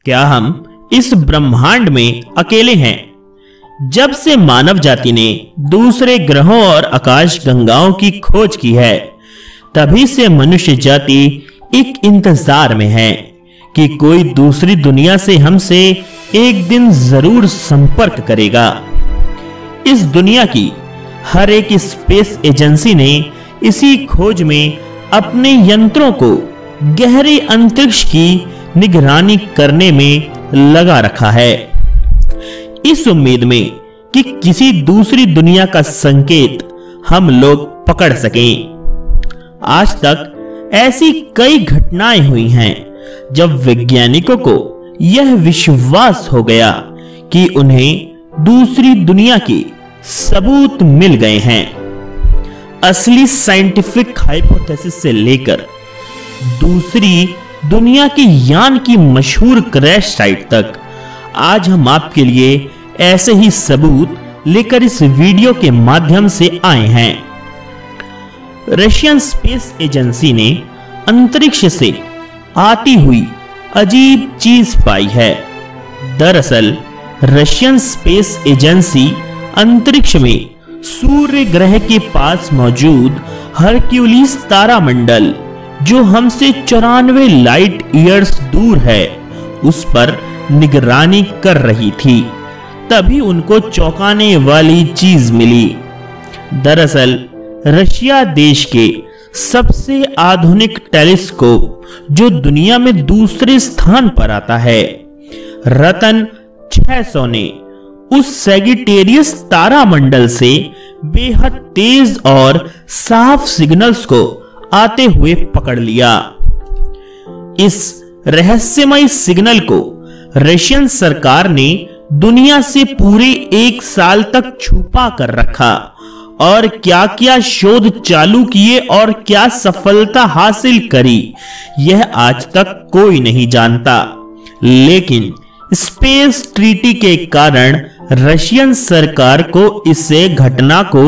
क्या हम इस ब्रह्मांड में अकेले हैं? जब से मानव जाति ने दूसरे ग्रहों और आकाश गंगाओं की खोज की है, तभी से मनुष्य जाति एक इंतजार में है कि कोई दूसरी दुनिया से हमसे एक दिन जरूर संपर्क करेगा। इस दुनिया की हर एक स्पेस एजेंसी ने इसी खोज में अपने यंत्रों को गहरे अंतरिक्ष की निगरानी करने में लगा रखा है, इस उम्मीद में कि किसी दूसरी दुनिया का संकेत हम लोग पकड़ सकें। आज तक ऐसी कई घटनाएं हुई हैं जब वैज्ञानिकों को यह विश्वास हो गया कि उन्हें दूसरी दुनिया के सबूत मिल गए हैं। असली साइंटिफिक हाइपोथेसिस से लेकर दूसरी दुनिया के यान की मशहूर क्रैश साइट तक, आज हम आपके लिए ऐसे ही सबूत लेकर इस वीडियो के माध्यम से आए हैं। रशियन स्पेस एजेंसी ने अंतरिक्ष से आती हुई अजीब चीज पाई है। दरअसल रशियन स्पेस एजेंसी अंतरिक्ष में सूर्य ग्रह के पास मौजूद हरक्यूलिस तारामंडल, जो हमसे 94 लाइट ईयर्स दूर है, उस पर निगरानी कर रही थी। तभी उनको चौंकाने वाली चीज मिली। दरअसल रशिया देश के सबसे आधुनिक टेलीस्कोप, जो दुनिया में दूसरे स्थान पर आता है, रतन 600 ने उस सैगिटेरियस तारामंडल से बेहद तेज और साफ सिग्नल्स को आते हुए पकड़ लिया। इस रहस्यमय सिग्नल को रशियन सरकार ने दुनिया से पूरे 1 साल तक छुपा कर रखा और क्या क्या शोध चालू किए और क्या सफलता हासिल करी, यह आज तक कोई नहीं जानता। लेकिन स्पेस ट्रीटी के कारण रशियन सरकार को इस घटना को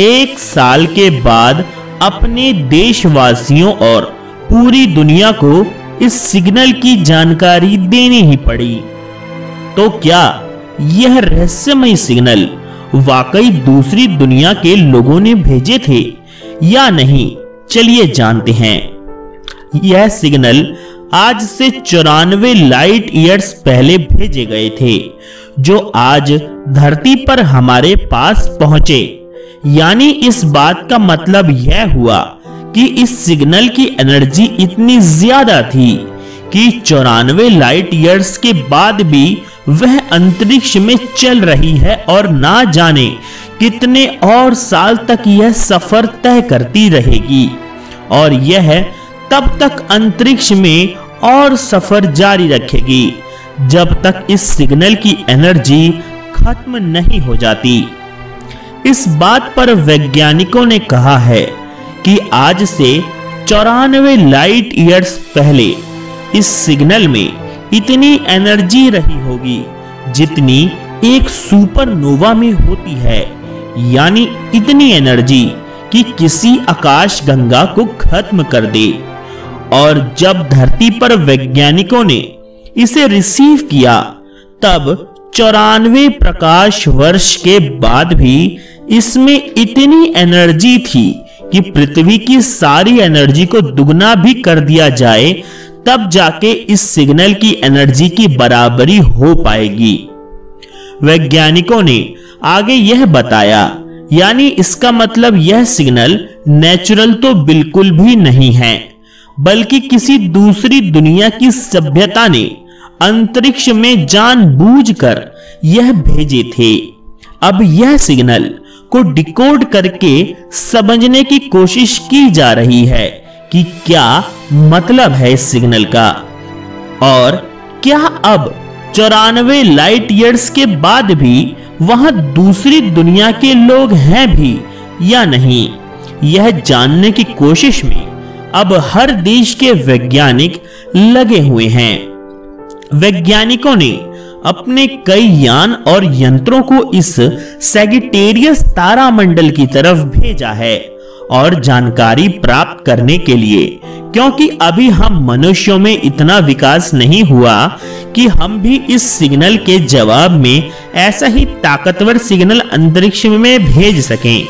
1 साल के बाद अपने देशवासियों और पूरी दुनिया को इस सिग्नल की जानकारी देनी ही पड़ी। तो क्या यह रहस्यमय सिग्नल वाकई दूसरी दुनिया के लोगों ने भेजे थे या नहीं? चलिए जानते हैं। यह सिग्नल आज से 94 लाइट ईयर्स पहले भेजे गए थे, जो आज धरती पर हमारे पास पहुंचे। यानी इस बात का मतलब यह हुआ कि इस सिग्नल की एनर्जी इतनी ज्यादा थी कि 94 लाइट ईयर्स के बाद भी वह अंतरिक्ष में चल रही है और ना जाने कितने और साल तक यह सफर तय करती रहेगी। और यह तब तक अंतरिक्ष में और सफर जारी रखेगी जब तक इस सिग्नल की एनर्जी खत्म नहीं हो जाती। इस बात पर वैज्ञानिकों ने कहा है कि आज से 94 लाइट ईयर्स पहले इस सिग्नल में इतनी एनर्जी रही होगी जितनी एक सुपरनोवा में होती है। यानी इतनी एनर्जी कि किसी आकाश गंगा को खत्म कर दे। और जब धरती पर वैज्ञानिकों ने इसे रिसीव किया, तब 94 प्रकाश वर्ष के बाद भी इसमें इतनी एनर्जी थी कि पृथ्वी की सारी एनर्जी को दुगना भी कर दिया जाए, तब जाके इस सिग्नल की एनर्जी की बराबरी हो पाएगी। वैज्ञानिकों ने आगे यह बताया, यानी इसका मतलब यह सिग्नल नेचुरल तो बिल्कुल भी नहीं है, बल्कि किसी दूसरी दुनिया की सभ्यता ने अंतरिक्ष में जानबूझकर यह भेजे थे। अब यह सिग्नल को डिकोड करके समझने की कोशिश की जा रही है कि क्या मतलब है इस सिग्नल का, और क्या अब 94 लाइट ईयर्स के बाद भी वहां दूसरी दुनिया के लोग हैं भी या नहीं। यह जानने की कोशिश में अब हर देश के वैज्ञानिक लगे हुए हैं। वैज्ञानिकों ने अपने कई यान और यंत्रों को इस सैगिटेरियस तारामंडल की तरफ भेजा है और जानकारी प्राप्त करने के लिए, क्योंकि अभी हम मनुष्यों में इतना विकास नहीं हुआ कि हम भी इस सिग्नल के जवाब में ऐसा ही ताकतवर सिग्नल अंतरिक्ष में भेज सकें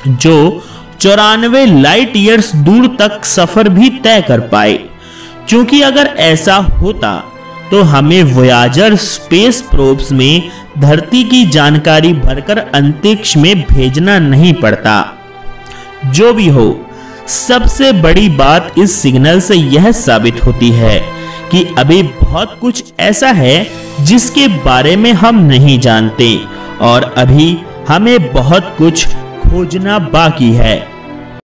जो 94 लाइट ईयर्स दूर तक सफर भी तय कर पाए। क्योंकि अगर ऐसा होता तो हमें वोयाजर स्पेस प्रोब्स में धरती की जानकारी भरकर अंतरिक्ष में भेजना नहीं पड़ता। जो भी हो, सबसे बड़ी बात इस सिग्नल से यह साबित होती है कि अभी बहुत कुछ ऐसा है जिसके बारे में हम नहीं जानते और अभी हमें बहुत कुछ खोजना बाकी है।